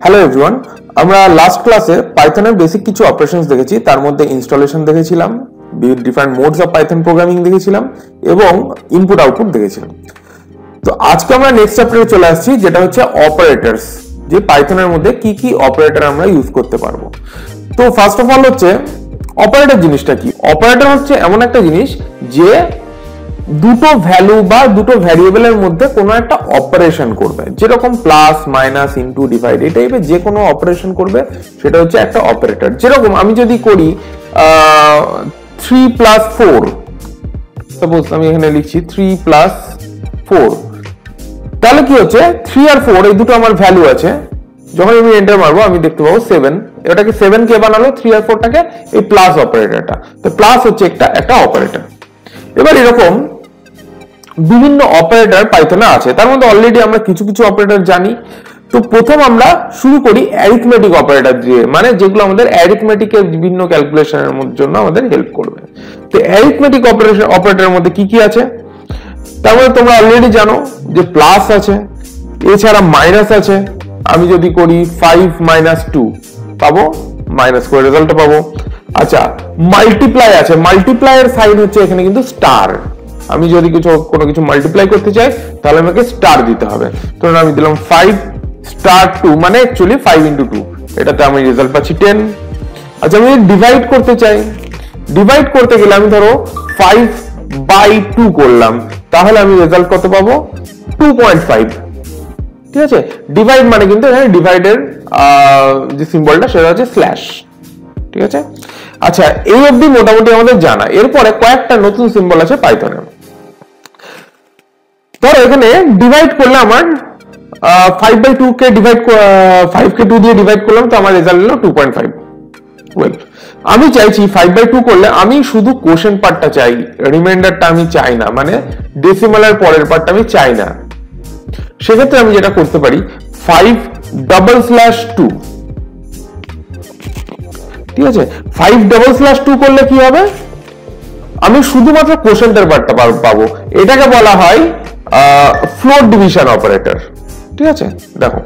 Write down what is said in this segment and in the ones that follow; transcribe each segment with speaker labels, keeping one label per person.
Speaker 1: Hello everyone, আমরা last ক্লাসে পাইথনের basic কিছু অপারেশনস দেখেছি। তার মধ্যে ইনস্টলেশন দেখেছিলাম, different modes of Python programming দেখেছিলাম এবং ইনপুট আউটপুট দেখেছিলাম। তো আজকে আমরা নেক্সট চ্যাপ্টারে চলে আসছি, যেটা হচ্ছে অপারেটরস, যে পাইথনের মধ্যে কি কি অপারেটর আমরা ইউজ করতে পারবো। তো ফার্স্ট অফ অল হচ্ছে অপারেটর জিনিসটা কি। অপারেটর হচ্ছে এমন একটা জিনিস যে দুটো ভ্যালু বা দুটো ভ্যারিয়েবলের মধ্যে কোনো একটা অপারেশন করবে, যেরকম প্লাস মাইনাস ইনটু ডিভাইড, এই টাইপের যে কোনো অপারেশন করবে সেটা হচ্ছে একটা অপারেটর। যেরকম আমি যদি করি 3 + 4, সাপোজ আমি এখানে লিখছি 3 + 4, তাহলে কি হচ্ছে 3 আর 4 এই দুটো আমার ভ্যালু আছে। যখন আমি এন্টার মারবো আমি দেখতে পাবো 7। এটাকে 7 কে বানালো 3 আর 4 টাকে, এই প্লাস অপারেটরটা। তো প্লাস হচ্ছে একটা অপারেটর। এবার এরকম বিভিন্ন অপারেটর পাইথনে আছে, তার মধ্যে অলরেডি আমরা কিছু কিছু অপারেটর জানি। তো প্রথম আমরা শুরু করি অ্যারিথমেটিক অপারেটর দিয়ে, মানে যেগুলো আমাদের অ্যারিথমেটিকের বিভিন্ন ক্যালকুলেশনের জন্য আমাদের হেল্প করবে। তো অ্যারিথমেটিক অপারেটরের মধ্যে কি কি আছে, তার মধ্যে তোমরা অলরেডি জানো যে প্লাস আছে, এছাড়া মাইনাস আছে। আমি যদি করি 5 - 2 পাবো মাইনাস করে রেজাল্টটা পাবো। আচ্ছা, মাল্টিপ্লাই আছে, মাল্টিপ্লাইয়ের সাইন হচ্ছে এখানে কিন্তু স্টার। আমি যদি কোনো কিছু মাল্টিপ্লাই করতে চাই তাহলে আমাকে স্টার দিতে হবে। ধরুন আমি দিলাম 5 * 2, মানে অ্যাকচুয়ালি 5 × 2, এটাতে আমি রেজাল্ট পাচ্ছি 10। আচ্ছা, আমি ডিভাইড করতে চাই, ডিভাইড করতে গেলে আমি ধরো 5/2 করলাম, তাহলে আমি রেজাল্ট কত পাবো 2.5। ঠিক আছে, ডিভাইড মানে কিন্তু এখানে ডিভাইডের যে সিম্বলটা সেটা হচ্ছে স্ল্যাশ। ঠিক আছে, আচ্ছা এই অবধি মোটামুটি আমাদের জানা। এরপরে কয়েকটা নতুন সিম্বল আছে পাইথনে। ধরো এখানে ডিভাইড করলে আমার 5/2 কে ডিভাইড 5 কে 2 দিয়ে ডিভাইড করলাম, তো আমার রেজাল্ট হলো 2.5। ওয়েল, আমি চাইছি 5/2 করলে আমি শুধু কোশেন্ট পার্টটা চাই, রিমাইন্ডারটা আমি চাই না, মানে ডেসিমালের পরের পার্টটা আমি চাই না। সেক্ষেত্রে আমি যেটা করতে পারি 5/2। ঠিক আছে, 5/2 করলে কি হবে, আমি শুধুমাত্র কোশেন্টের পার্টটা পাবো। এটাকে বলা হয় ফ্লোট ডিভিশন অপারেটর। ঠিক আছে, দেখো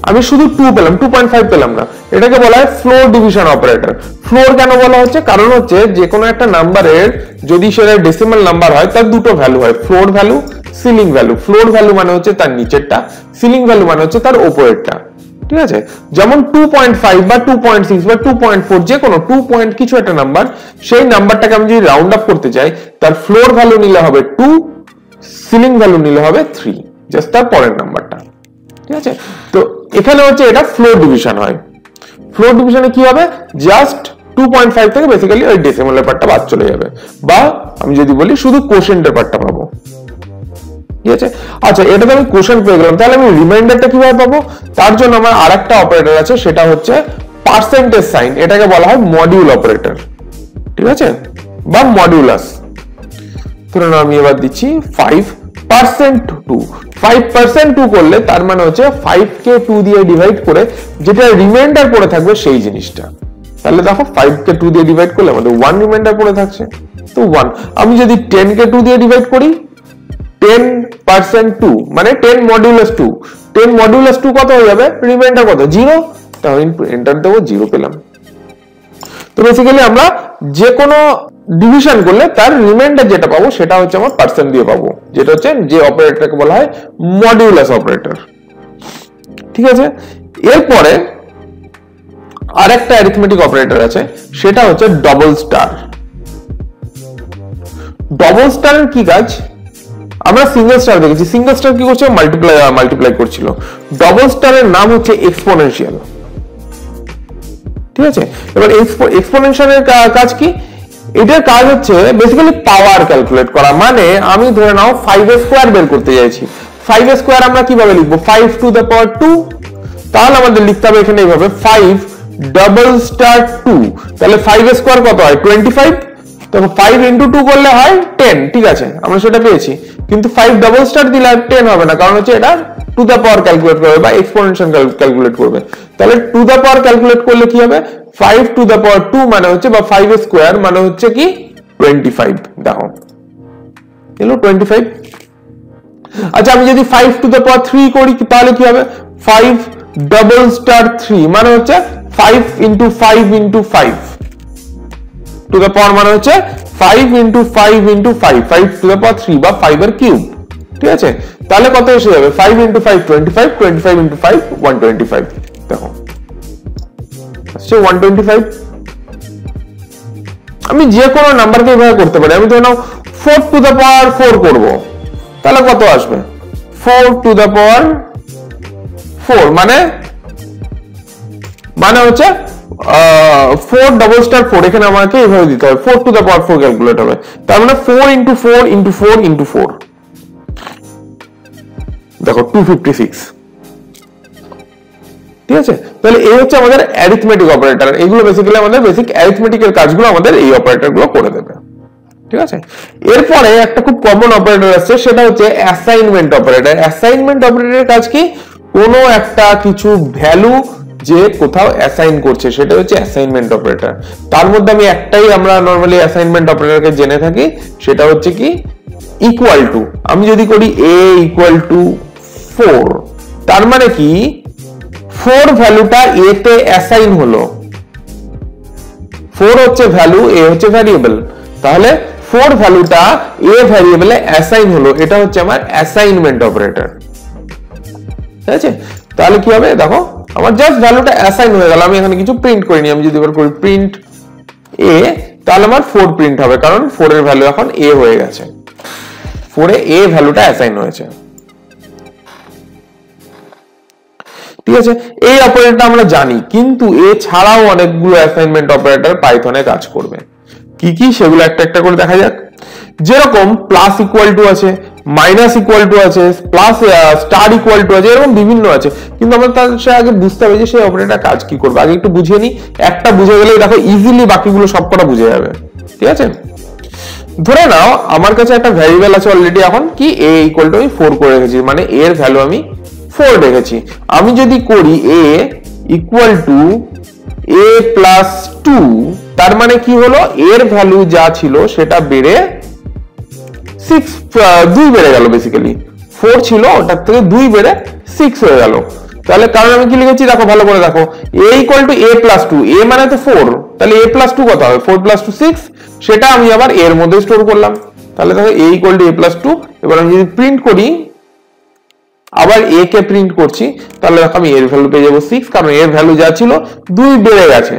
Speaker 1: আমি শুধু 2 পেলাম, 2.5 পেলাম না, এটাকে বলা হয় ফ্লোর ডিভিশন অপারেটর। ফ্লোর কেন বলা হচ্ছে, কারণ হচ্ছে যে কোনো একটা নাম্বারের যদি সেটা ডেসিমাল নাম্বার হয় তার দুটো ভ্যালু হয়, floor value, ceiling value. Floor value মানে হচ্ছে তার নিচেরটা, সিলিং ভ্যালু মানে হচ্ছে তার উপরেরটা। ঠিক আছে, যেমন 2.5 বা 2.6 বা 2.4, যে কোনো 2 পয়েন্ট কিছু একটা নাম্বার, সেই নাম্বারটাকে আমি যদি রাউন্ড আপ করতে চাই তার ফ্লোর ভ্যালু নিলে হবে 2, সিলিং ভ্যালু নিলে হবে 3, জাস্ট তার পরের নাম্বারটা। ঠিক আছে, তো এখানে হচ্ছে এটা ফ্লোর ডিভিশন হয়। ফ্লোর ডিভিশনে কি হবে, জাস্ট 2.5 থেকে বেসিক্যালি ওই ডেসিমালের পার্টটা বাদ চলে যাবে, বা আমি যদি বলি শুধু কোশেন্টের পার্টটা পাবো। ঠিক আছে, আচ্ছা এটাতে আমি কোশেন্ট পেয়ে গেলাম, তাহলে আমি রিমাইন্ডারটা কিভাবে পাবো? তার জন্য আমার আরেকটা অপারেটর আছে, সেটা হচ্ছে পার্সেন্টেজ সাইন। এটাকে বলা হয় মডিউল অপারেটর। ঠিক আছে, বা মডিউলাস। ধরুন আমি এবার দিচ্ছি 5%2। 5% করলে তার মানে হচ্ছে 5 কে 2 দিয়ে ডিভাইড করে যেটা রিমাইন্ডার পড়ে থাকবে সেই জিনিসটা। তাহলে দেখো 5 কে 2 দিয়ে ডিভাইড করলে আমাদের 1 রিমাইন্ডার পড়ে থাকছে, তো 1। আমি যদি 10 কে 2 দিয়ে ডিভাইড করি, 10%2 মানে 10 মডিউলাস 2। 10 মডিউলাস 2 কত হয়ে যাবে, রিমাইন্ডার কত, 0। তাহলে এন্টার দেবো, 0 পেলাম। তো বেসিক্যালি আমরা যে কোনো ডিভিশন করলে তার রিমাইন্ডার যেটা পাবো সেটা হচ্ছে আমার পার্সেন্ট দিয়ে পাবো, যেটা হচ্ছে যে অপারেটরকে বলা হয় মডিউলাস অপারেটর। ঠিক আছে, এরপরে আরেকটা অ্যারিথমেটিক অপারেটর আছে, সেটা হচ্ছে ডবল স্টার। ডবল স্টারের কি কাজ, আমরা সিঙ্গেল স্টার দেখেছি। সিঙ্গেল স্টার কি করছে, মাল্টিপ্লাই করছিল। ডবল স্টারের নাম হচ্ছে এক্সপোনেনশিয়াল। ঠিক আছে, এবার এক্সপোনেনশিয়ালের কাজ কি, এটার কাজ হচ্ছে বেসিক্যালি পাওয়ার ক্যালকুলেট করা। মানে আমি ধরে নাও 5² বের করতে চাইছি, 5² আমরা কিভাবে লিখবো, 5⁻²। তাহলে আমাদের লিখতে হবে এখানে এইভাবে 5*2। তাহলে 5² কত হয়, 25। তখন 5 × 2 করলে হয় 10। ঠিক আছে, আমরা সেটা পেয়েছি, কিন্তু 5* দিলে 10 হবে না, কারণ হচ্ছে এটা টু দ্য পাওয়ার ক্যালকুলেট করবে বা এক্সপোনেনশিয়াল ক্যালকুলেট করবে। তাহলে টু দ্য পাওয়ার ক্যালকুলেট করলে কি হবে, 5⁻² মানে হচ্ছে, বা 5² মানে হচ্ছে কি 25। দেখো এলো 25। আচ্ছা আমি যদি 5⁻³ করি তাহলে কি হবে, 5 ডবল স্টার 3 মানে হচ্ছে 5 into 5 into 5 to the power মানে হচ্ছে 5 into 5 into 5 5 to the power 3 বা 5 এর কিউব। ঠিক আছে, তাহলে কত এসে যাবে 5 ইন্টু 5 25 25 ইন্টু 5 125। দেখো আসছে 125। আমি যে কোনো নাম্বারকে এভাবে করতে পারি। আমি ধরে নাও 4 টু দ্য পাওয়ার 4 করব, তাহলে কত আসবে 4 টু দ্য পাওয়ার 4 মানে হচ্ছে 4 ডবল স্টার 4, এখানে আমাকে এভাবে দিতে হবে 4 টু দ্য পাওয়ার 4 ক্যালকুলেট হবে, তার মানে 4 ইন্টু 4 ইন্টু 4 ইন্টু 4, দেখো 256। ঠিক আছে, তাহলে এই হচ্ছে আমাদের অ্যারিথমেটিক অপারেটর। এগুলো বেসিক্যালি আমাদের বেসিক অ্যারিথমেটিকের কাজগুলো আমাদের এই অপারেটরগুলো করে দেবে। ঠিক আছে, এরপরে একটা খুব কমন অপারেটর আছে, সেটা হচ্ছে অ্যাসাইনমেন্ট অপারেটর। অ্যাসাইনমেন্ট অপারেটরের কাজ কি, কোনো একটা কিছু ভ্যালু যে কোথাও অ্যাসাইন করছে, সেটা হচ্ছে অ্যাসাইনমেন্ট অপারেটর। তার মধ্যে আমি একটাই আমরা নরমালি অ্যাসাইনমেন্ট অপারেটরকে জেনে থাকি, সেটা হচ্ছে কি ইকুয়াল টু। আমি যদি করি a ইকুয়াল টু 4, তার মানে কি 4 ভ্যালুটা a তে অ্যাসাইন হলো। 4 হচ্ছে ভ্যালু, a হচ্ছে ভ্যারিয়েবল, তাহলে 4 ভ্যালুটা a ভ্যারিয়েবলে অ্যাসাইন হলো, এটা হচ্ছে আমার অ্যাসাইনমেন্ট অপারেটর। ঠিক আছে, তাহলে কি হবে দেখো আমার জাস্ট ভ্যালুটা অ্যাসাইন হয়ে গেল, আমি এখানে কিছু প্রিন্ট করিনি। আমি যদি এবার করি প্রিন্ট a, তাহলে আমার 4 প্রিন্ট হবে, কারণ 4 এর ভ্যালু এখন a হয়ে গেছে, 4 এ a ভ্যালুটা অ্যাসাইন হয়েছে। ঠিক আছে, এই অপারেটরটা আমরা জানি, কিন্তু এছাড়াও অনেকগুলো অ্যাসাইনমেন্ট অপারেটর পাইথনে কাজ করবে। কি কি সেগুলো একটা একটা করে দেখা যাক। যেরকম প্লাস ইকুয়াল টু আছে, মাইনাস ইকুয়াল টু আছে, প্লাস স্টার ইকুয়াল টু আছে, এরকম বিভিন্ন আছে, কিন্তু আমরা তার সে আগে বুঝতে হবে যে সেই অপারেটর কাজ কি করবে। আগে একটু বুঝিয়ে নি, একটা বুঝে গেলেই দেখো ইজিলি বাকিগুলো সবকটা বুঝে যাবে। ঠিক আছে, ধরে নাও আমার কাছে একটা ভ্যারিয়েবল আছে অলরেডি, এখন কি a ইকুয়াল টু আমি 4 করে রেখেছি, মানে এর ভ্যালু আমি 4 রেখেছি। আমি যদি করি a equal to a plus 2, তার মানে কি হলো এর ভ্যালু যা ছিল সেটা বেড়ে 2 বেড়ে গেল। বেসিক্যালি 4 ছিল, ওটার থেকে 2 বেড়ে 6 হয়ে গেল। তাহলে কারণ আমি কি লিখেছি দেখো, ভালো করে দেখো, a equal to a plus 2, a মানে তো 4, তাহলে a প্লাস 2 কত হবে 4 প্লাস 2 6, সেটা আমি আবার এর মধ্যে স্টোর করলাম। তাহলে দেখো a equal to a plus 2, এবার আমি যদি প্রিন্ট করি, আবার a কে প্রিন্ট করছি, তাহলে দেখো আমি এর ভ্যালু পেয়ে যাবো 6, কারণ এর ভ্যালু যা ছিল 2 বেড়ে গেছে।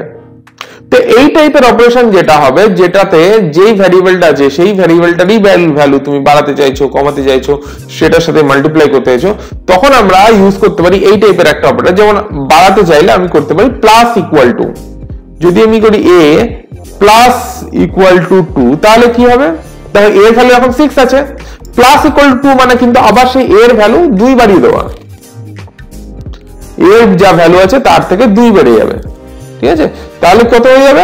Speaker 1: তো এই টাইপের অপারেশন যেটা হবে, যেটাতে যেই ভ্যারিয়েবলটা আছে সেই ভ্যারিয়েবলটারই ভ্যালু তুমি বাড়াতে চাইছো, কমাতে চাইছো, সেটার সাথে মাল্টিপ্লাই করতে চাইছো, তখন আমরা ইউজ করতে পারি এই টাইপের একটা অপারেটর। যেমন বাড়াতে চাইলে আমি করতে পারি প্লাস ইকুয়াল টু। যদি আমি করি a প্লাস ইকুয়াল টু 2, তাহলে কি হবে দেখো এর ভ্যালু এখন 6 আছে, প্লাস ইকুয়াল টু 2 মানে কিন্তু আবার সেই এর ভ্যালু 2 বাড়িয়ে দেওয়া, এর যা ভ্যালু আছে তার থেকে 2 বেড়ে যাবে। ঠিক আছে, তাহলে কত হয়ে যাবে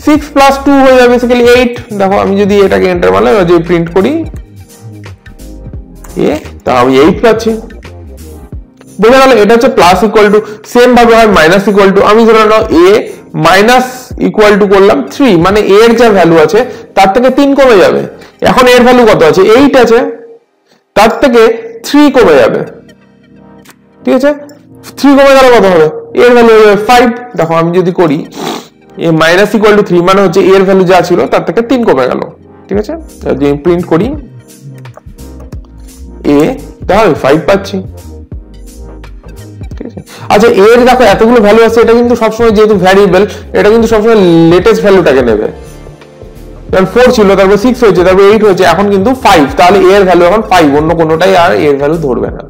Speaker 1: 6 প্লাস 2 হয়ে যাবে বেসিক্যালি 8। দেখো আমি যদি এটাকে এন্টার মারলাম, যদি প্রিন্ট করি তা আমি 8 পাচ্ছি। বোঝা গেল, এটা হচ্ছে প্লাস ইকুয়াল টু। সেম ভাবে হয় মাইনাস ইকুয়াল টু। আমি ধরে নাও a মাইনাস ইকুয়াল টু করলাম 3, মানে এর যা ভ্যালু আছে তার থেকে 3 কমে যাবে। এখন এর ভ্যালু কত আছে 8 আছে, তার থেকে 3 কমে যাবে। ঠিক আছে, 3 কমে গেলে কত হবে, এর ভ্যালু হবে 5। দেখো আমি যদি করি a মাইনাস ইকুয়াল টু 3, মানে হচ্ছে এর ভ্যালু যা ছিল তার থেকে 3 কমে গেল। ঠিক আছে, যদি আমি প্রিন্ট করি a, তাহলে 5 পাচ্ছি। ঠিক আছে, আচ্ছা এর দেখো এতগুলো ভ্যালু আছে, এটা কিন্তু সবসময় যেহেতু ভ্যারিয়েবল, এটা কিন্তু সবসময় লেটেস্ট ভ্যালুটাকে নেবে। কারণ 4 ছিল, তারপর 6 হয়েছে, তারপর 8 হয়েছে, এখন কিন্তু 5, তাহলে এর ভ্যালু এখন 5, অন্য কোনোটাই আর এর ভ্যালু ধরবে না।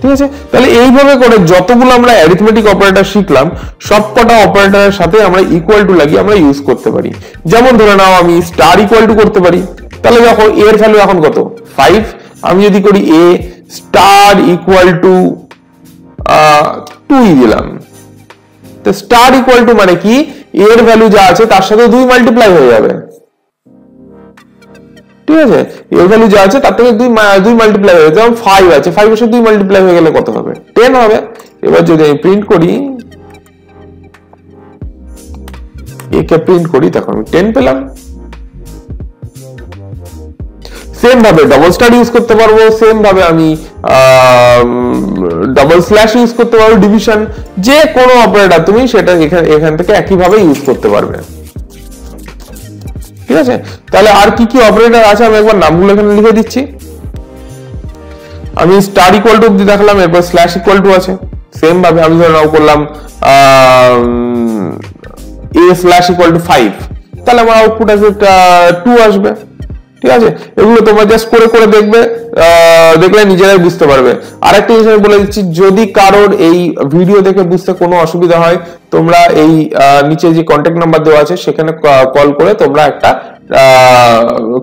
Speaker 1: ঠিক আছে, তাহলে এইভাবে করে যতগুলো আমরা অ্যারিথমেটিক অপারেটর শিখলাম, সবকটা অপারেটরের সাথে আমরা ইকুয়াল টু লাগিয়ে আমরা ইউজ করতে পারি। যেমন ধরে নাও আমি স্টার ইকুয়াল টু করতে পারি, তাহলে দেখো এর ভ্যালু এখন কত 5। আমি যদি করি a স্টার ইকুয়াল টু 2 দিলাম, তো স্টার ইকুয়াল টু মানে কি এর ভ্যালু যা আছে তার সাথে 2 মাল্টিপ্লাই হয়ে যাবে। ঠিক আছে, এর ভ্যালু যা আছে তার থেকে 2 মাল্টিপ্লাই হয়ে যাবে। যেমন 5 আছে, 5 এর সাথে 2 মাল্টিপ্লাই হয়ে গেলে কত হবে 10 হবে। এবার যদি আমি প্রিন্ট করি, একে প্রিন্ট করি, তখন আমি 10 পেলাম। সেম ভাবে ডবল স্টার ইউজ করতে পারবো, সেম ভাবে আমি ডবল স্ল্যাশ ইউজ করতে পারবো, ডিভিশন, যে কোনো অপারেটর তুমি সেটা এখান থেকে একই ভাবে ইউজ করতে পারবে। ঠিক আছে, তাহলে আর কি কি অপারেটর আছে আমি একবার নামগুলো এখানে লিখে দিচ্ছি। আমি স্টার ইকুয়াল টু অব্দি দেখালাম, এরপর স্ল্যাশ ইকুয়াল টু আছে, সেম ভাবে আমি ধরে নাও করলাম a স্ল্যাশ ইকুয়াল টু 5, তাহলে আমার আউটপুট আসবে 2 আসবে। ঠিক আছে, এগুলো তোমরা জাস্ট করে করে দেখবে, দেখলে নিজেরাই বুঝতে পারবে। আরেকটা জিনিস আমি বলে দিচ্ছি, যদি কারোর এই ভিডিও দেখে বুঝতে কোনো অসুবিধা হয়, তোমরা এই নিচে যে কন্ট্যাক্ট নাম্বার দেওয়া আছে সেখানে কল করে তোমরা একটা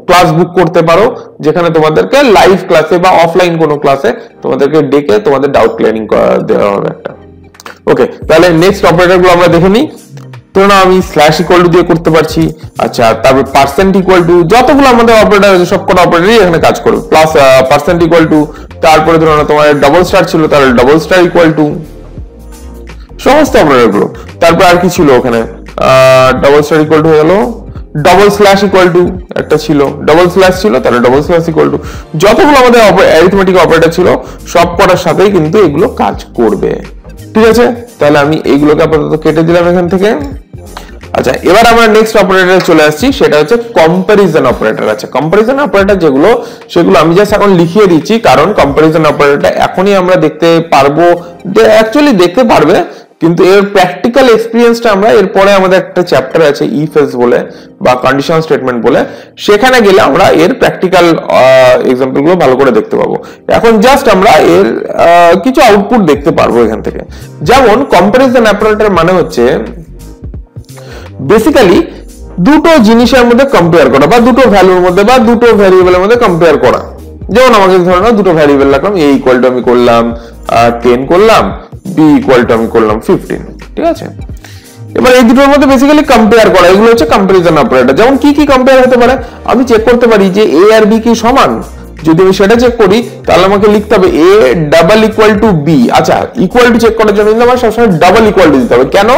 Speaker 1: ক্লাস বুক করতে পারো, যেখানে তোমাদেরকে লাইভ ক্লাসে বা অফলাইন কোনো ক্লাসে তোমাদেরকে ডেকে তোমাদের ডাউট ক্লিয়ারিং দেওয়া হবে একটা। ওকে, তাহলে নেক্সট অপারেটর গুলো আমরা দেখে নিই। তো না আমি স্ল্যাশ ইকুয়াল টু দিয়ে করতে পারছি। আচ্ছা, তারপর পার্সেন্ট ইকুয়াল টু, যতগুলো আমাদের অপারেটর আছে সবকটা অপারেটরই এখানে কাজ করবে, প্লাস পার্সেন্ট ইকুয়াল টু, তারপরে ধরো না তোমার ডাবল স্টার ছিল, তাহলে ডাবল স্টার ইকুয়াল টু, সমস্ত অপারেটর গুলো। তারপর আর কি ছিল ওখানে, ডাবল স্টার ইকুয়াল টু হয়ে গেল, ডবল স্ল্যাশ ইকুয়াল টু একটা ছিল, ডবল স্ল্যাশ ছিল, তাহলে ডবল স্ল্যাশ ইকুয়াল টু, যতগুলো আমাদের অ্যারিথমেটিক অপারেটর ছিল সব কটার সাথেই কিন্তু এগুলো কাজ করবে। ঠিক আছে, তাহলে আমি এইগুলোকে আপাতত কেটে দিলাম এখান থেকে। আচ্ছা, এবার আমরা নেক্সট অপারেটরে চলে আসছি, সেটা হচ্ছে কম্পারিজন অপারেটর। আচ্ছা, কম্পারিজন অপারেটর যেগুলো, সেগুলো আমি জাস্ট এখন লিখিয়ে দিচ্ছি, কারণ কম্পারিজন অপারেটরটা এখনই আমরা দেখতে পারবো, অ্যাকচুয়ালি দেখতে পারবে, কিন্তু এর প্র্যাকটিক্যাল এক্সপিরিয়েন্সটা আমরা এরপরে আমাদের একটা চ্যাপ্টার আছে ইফ এলস বলে বা কন্ডিশন স্টেটমেন্ট বলে, সেখানে গেলে আমরা এর প্র্যাকটিক্যাল এক্সাম্পল গুলো ভালো করে দেখতে পাবো। এখন জাস্ট আমরা এর কিছু আউটপুট দেখতে পারবো এখান থেকে। যেমন কম্পারিজন অপারেটর মানে হচ্ছে বেসিক্যালি দুটো জিনিসের মধ্যে কম্পেয়ার করা, বা দুটো ভ্যালুর মধ্যে বা দুটো ভ্যারিয়েবলের মধ্যে কম্পেয়ার করা। যেমন আমাকে ধরো না দুটো ভ্যারিয়েবল রাখলাম, a ইকুয়াল টু আমি করলাম 10 করলাম, b ইকুয়াল টু আমি করলাম 15। ঠিক আছে, এবার এই দুটোর মধ্যে বেসিক্যালি কম্পেয়ার করা, এগুলো হচ্ছে কম্পারিজন অপারেটর। যেমন কি কি কম্পেয়ার হতে পারে, আমি চেক করতে পারি যে a আর b কি সমান। যদি আমি সেটা চেক করি তাহলে আমাকে লিখতে হবে a double equal two b। আচ্ছা, ইকুয়াল টু চেক করার জন্য কিন্তু আমার সবসময় ডাবল ইকুয়াল টু দিতে হবে। কেন?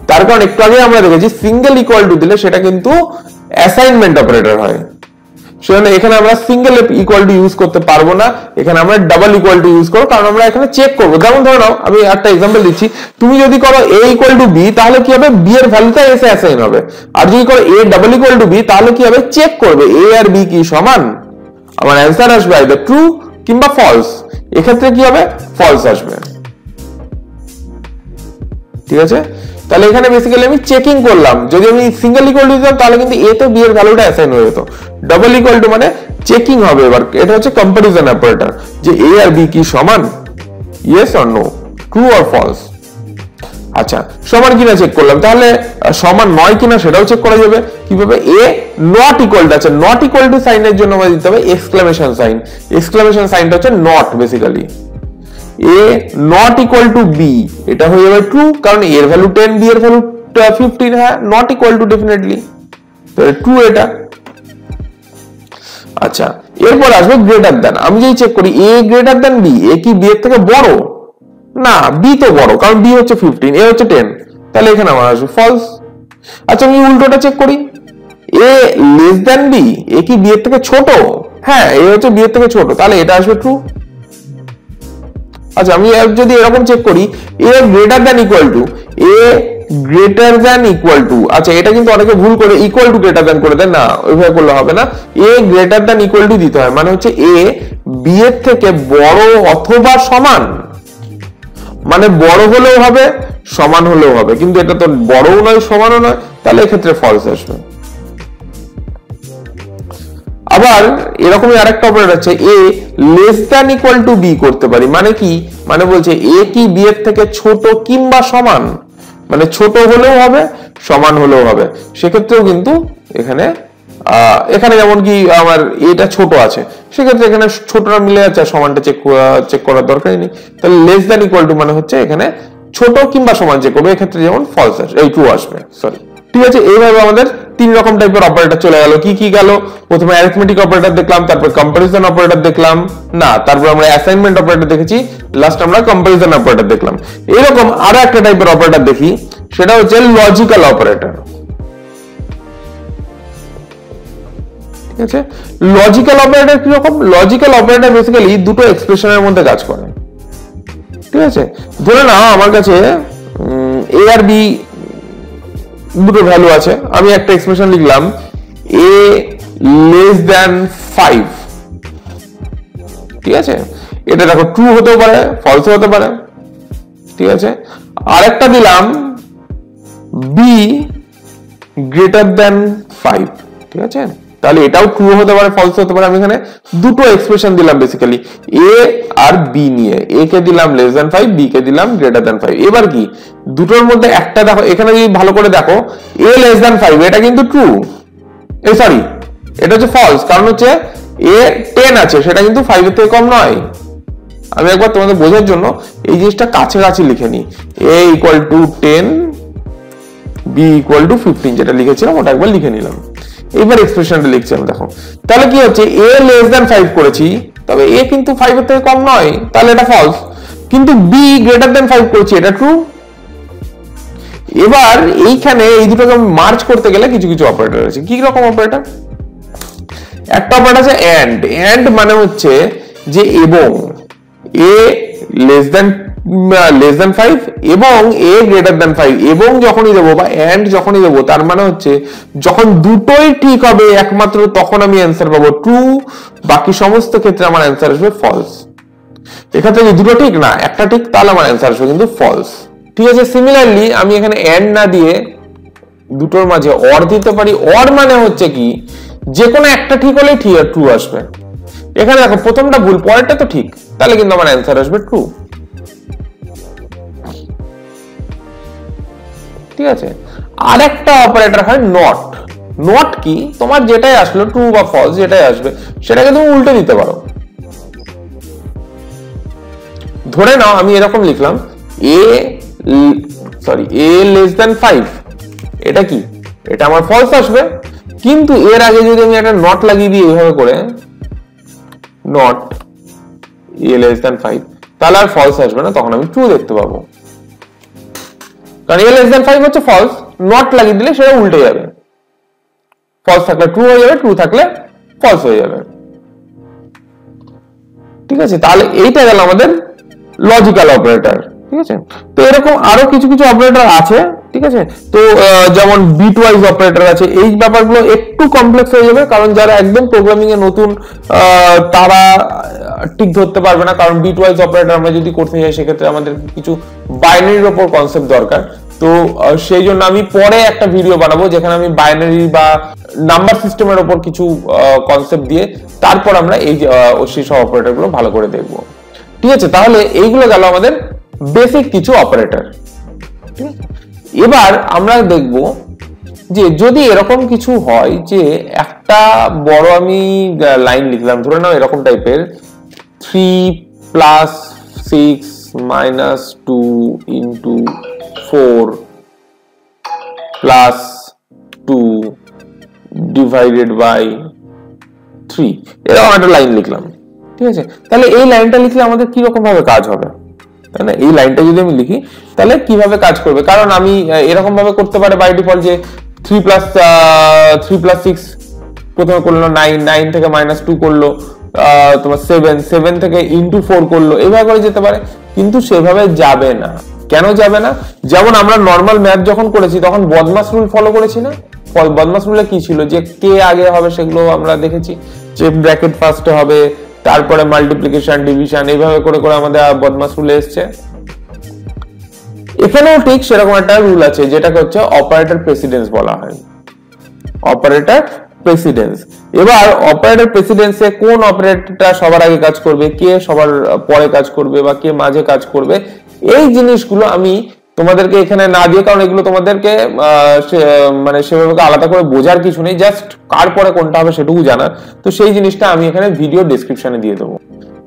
Speaker 1: তার কারণ একটু আগে আমরা দেখেছি সিঙ্গেল ইকুয়াল টু দিলে সেটা কিন্তু অ্যাসাইনমেন্ট অপারেটর হয়, সেখানে এখানে আমরা সিঙ্গেল ইকুয়াল টু ইউজ করতে পারবো না, এখানে আমরা ডাবল ইকুয়াল টু ইউজ করবো, কারণ আমরা এখানে চেক করবো। যেমন ধরে নাও, আমি একটা এক্সাম্পল দিচ্ছি, তুমি যদি করো a ইকুয়াল টু b, তাহলে কি হবে, b এর ভ্যালুটা a তে অ্যাসাইন হবে। আর যদি করো a double equal two b, তাহলে কি হবে, চেক করবে a আর b কি সমান, আমার অ্যান্সার আসবে আইদার ট্রু কিংবা ফলস। এক্ষেত্রে কি হবে, ফলস আসবে। ঠিক আছে, তাহলে এখানে বেসিক্যালি আমি চেকিং করলাম। যদি আমি সিঙ্গেল ইকুয়াল টু দিতাম তাহলে কিন্তু a তে b এর ভ্যালুটা অ্যাসাইন হয়ে যেত, ডাবল ইকুয়াল টু মানে চেকিং হবে। এবার এটা হচ্ছে কম্পারিজন অপারেটর, যে a আর b কি সমান, yes or no, true or false. আচ্ছা, সমান কিনা চেক করলাম, তাহলে সমান নয় কিনা সেটাও চেক করা যাবে। কিভাবে, a নট ইকুয়াল টু, আচ্ছা নট ইকুয়াল টু সাইনের জন্য আমাদের দিতে হবে এক্সক্লামেশন সাইন। এক্সক্লামেশন সাইনটা হচ্ছে not, basically a not equal to b, এটা হয়ে যাবে ট্রু, কারণ a এর ভ্যালু 10, b এর ভ্যালু 15। হ্যাঁ, নট ইকুয়াল টু ডেফিনেটলি, তাহলে ট্রু এটা। আচ্ছা, এরপর আসবে গ্রেটার দ্যান। আমি যদি চেক করি a greater than b, a কি b এর থেকে বড়? না, b তো বড়, কারণ b হচ্ছে 15, a হচ্ছে 10, তাহলে এখানে আমার আসবে ফলস। আচ্ছা, আমি উল্টোটা চেক করি, a less than b, a কি b এর থেকে ছোট? হ্যাঁ, a হচ্ছে b এর থেকে ছোট, তাহলে এটা আসবে ট্রু। আচ্ছা, আমি যদি এরকম চেক করি a greater than equal to, a greater than equal to, আচ্ছা এটা কিন্তু অনেকে ভুল করে ইকুয়াল টু গ্রেটার দ্যান করে দেন, না ওইভাবে করলে হবে না, a greater than equal to দিতে হয়, মানে হচ্ছে a b এর থেকে বড় অথবা সমান, মানে বড় হলেও হবে সমান হলেও হবে, কিন্তু এটা তো বড়ও নয় সমানও নয়, তাহলে এক্ষেত্রে ফলস আসবে। আবার এরকমই আরেকটা অপারেটর আছে, a less than equal to b করতে পারি, মানে কি, মানে বলছে a কি b এর থেকে ছোট কিংবা সমান, মানে ছোট হলেও হবে সমান হলেও হবে, সেক্ষেত্রেও কিন্তু এখানে যেমন কি আমার এটা ছোট আছে, সেক্ষেত্রে এখানে ছোটরা মিলে যাচ্ছে, সমানটা চেক করার দরকারই নেই। তাহলে লেস দ্যান ইকুয়াল টু মানে হচ্ছে এখানে ছোট কিংবা সমান চেক করবে, এক্ষেত্রে যেমন ফলস আসবে, এই ট্রু আসবে, সরি। ঠিক আছে, এইভাবে আমাদের তিন রকম টাইপের অপারেটর চলে গেল। কি কি গেল, প্রথমে অ্যারিথমেটিক অপারেটর দেখলাম, তারপর কম্পারিজন অপারেটর দেখলাম, না তারপর আমরা অ্যাসাইনমেন্ট অপারেটর দেখেছি, লাস্ট আমরা কম্পারিজন অপারেটর দেখলাম। এরকম আরো একটা টাইপের অপারেটর দেখি, সেটা হচ্ছে লজিক্যাল অপারেটর। ঠিক আছে। লজিক্যাল অপারেটর কি রকম? লজিক্যাল অপারেটর বেসিক্যালি দুটো এক্সপ্রেশনের মধ্যে কাজ করে, ঠিক আছে। ধরে নাও আমার কাছে এ আর বি দুটো ভ্যালু আছে, আমি একটা এক্সপ্রেশন লিখলাম a less than 5, ঠিক আছে। এটা দেখো ট্রু হতেও পারে, ফলস হতে পারে, ঠিক আছে। আরেকটা দিলাম b greater than 5, ঠিক আছে। তাহলে এটাও ট্রু হতে পারে, ফলস হতে পারে। আমি এখানে দুটো এক্সপ্রেশন দিলাম বেসিক্যালি, a আর b নিয়ে। a কে দিলাম less than 5, b কে দিলাম greater than 5। এবার কি দুটোর মধ্যে একটা দেখো, এখানে যদি ভালো করে দেখো a less than 5 এটা কিন্তু ট্রু, সরি এটা হচ্ছে ফলস, কারণ হচ্ছে a 10 আছে, সেটা কিন্তু 5 এর থেকে কম নয়। আমি একবার তোমাদের বোঝার জন্য এই জিনিসটা কাছাকাছি লিখে নিই, a equal to 10, b equal to 15 যেটা লিখেছিলাম ওটা একবার লিখে নিলাম। এবার এক্সপ্রেশনটা লিখছি আমি, দেখো তাহলে কি হচ্ছে a less than 5 করেছি, তবে a কিন্তু 5 এর থেকে কম নয়, তাহলে এটা ফলস। কিন্তু b greater than 5 করেছি, এটা ট্রু। এবার এইখানে এই দুটোকে মার্জ করতে গেলে কিছু কিছু অপারেটর আছে। কি রকম অপারেটর? একটা অপারেটর আছে এন্ড। এন্ড মানে হচ্ছে যে এবং a less than 5 এবং a greater than 5 এবং যখনই দেবো বা এন্ড যখনই দেবো, তার মানে হচ্ছে যখন দুটোই ঠিক হবে একমাত্র তখন আমি অ্যান্সার পাবো ট্রু, বাকি সমস্ত ক্ষেত্রে আমার অ্যান্সার আসবে ফলস। এক্ষেত্রে যদি দুটো ঠিক না একটা ঠিক, তাহলে আমার অ্যান্সার আসবে কিন্তু ফলস, ঠিক আছে। সিমিলারলি আমি এখানে এন্ড না দিয়ে দুটোর মাঝে অর দিতে পারি। অর মানে হচ্ছে কি যে কোনো একটা ঠিক হলে ট্রু আসবে। এখানে দেখো প্রথমটা ভুল, পরেরটা তো ঠিক, তাহলে কিন্তু আমার অ্যান্সার আসবে ট্রু, ঠিক আছে। আরেকটা অপারেটর হয় নট। নট কি? তোমার যেটাই আসলো ট্রু বা ফলস যেটাই আসবে সেটাকে তুমি উল্টে দিতে পারো। ধরে নাও আমি এরকম লিখলাম a less than 5, এটা কি? এটা আমার ফলস আসবে। কিন্তু এর আগে যদি আমি একটা নট লাগিয়ে দিই এইভাবে করে, নট a less than 5, তাহলে আর ফলস আসবে না, তখন আমি ট্রু দেখতে পাবো। কারণ a less than 5 হচ্ছে ফলস, নট লাগিয়ে দিলে সেটা উল্টে যাবে। ফলস থাকলে ট্রু হয়ে যাবে, ট্রু থাকলে ফলস হয়ে যাবে, ঠিক আছে। তাহলে এইটা গেল আমাদের লজিক্যাল অপারেটর, ঠিক আছে। তো এরকম আরো কিছু কিছু অপারেটর আছে, ঠিক আছে। তো যেমন বিটওয়াইজ অপারেটর আছে। এই ব্যাপারগুলো একটু কমপ্লেক্স হয়ে যাবে, কারণ যারা একদম প্রোগ্রামিং এ নতুন তারা ঠিক ধরতে পারবে না। কারণ বিটওয়াইজ অপারেটর আমরা যদি করতে যাই সেক্ষেত্রে আমাদের কিছু বাইনারির উপর কনসেপ্ট দরকার। তো সেই জন্য আমি পরে একটা ভিডিও বানাবো যেখানে আমি বাইনারি বা নাম্বার সিস্টেমের উপর কিছু কনসেপ্ট দিয়ে তারপর আমরা এই সেই সব অপারেটর গুলো ভালো করে দেখবো, ঠিক আছে। তাহলে এইগুলো গেল আমাদের বেসিক কিছু অপারেটর। এবার আমরা দেখব যে যদি এরকম কিছু হয় যে একটা বড় আমি লাইন লিখলাম, ধরে নাও এরকম টাইপের 3 + 6 - 2 * 4 + 2 divided by 3, এরকম একটা লাইন লিখলাম, ঠিক আছে। তাহলে এই লাইনটা লিখলে আমাদের কি রকম ভাবে কাজ হবে, তাই না? এই লাইনটা যদি আমি লিখি তাহলে কিভাবে কাজ করবে? কারণ আমি এরকম ভাবে করতে পারে বাই ডিফল্ট যে 3 + 6 প্রথমে করলো 9, 9 থেকে -2 করলো তোমার 7 থেকে * 4 করলো, এইভাবে করে যেতে পারে। কিন্তু সেভাবে যাবে না। কেন যাবে না? যেমন আমরা নরমাল ম্যাথ যখন করেছি তখন বদমাস রুল ফলো করেছি না? বদমাস রুলে কি ছিল যে কে আগে হবে সেগুলো আমরা দেখেছি, যে ব্র্যাকেট ফার্স্টে হবে, তারপরে মাল্টিপ্লিকেশন ডিভিশন, এইভাবে করে করে আমাদের বদমাস রুলে এসছে। এখানেও ঠিক সেরকম একটা রুল আছে যেটাকে হচ্ছে অপারেটর প্রেসিডেন্স বলা হয়। Operator precedence. এবার অপারেটর প্রেসিডেন্সে কোন অপারেটরটা সবার আগে কাজ করবে, কে সবার পরে কাজ করবে বা কে মাঝে কাজ করবে, এই জিনিসগুলো আমি তোমাদেরকে এখানে না দিয়ে, কারণ এগুলো তোমাদেরকে মানে সেভাবে আলাদা করে বোঝার কিছু নেই, জাস্ট কার পরে কোনটা হবে সেটুকু জানার। তো সেই জিনিসটা আমি এখানে ভিডিও ডেসক্রিপশনে দিয়ে দেবো।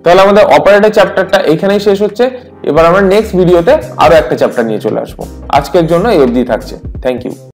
Speaker 1: তাহলে আমাদের অপারেটর চ্যাপ্টারটা এখানেই শেষ হচ্ছে। এবার আমরা নেক্সট ভিডিওতে আরো একটা চ্যাপ্টার নিয়ে চলে আসবো। আজকের জন্য এই অবধি থাকছে। Thank you.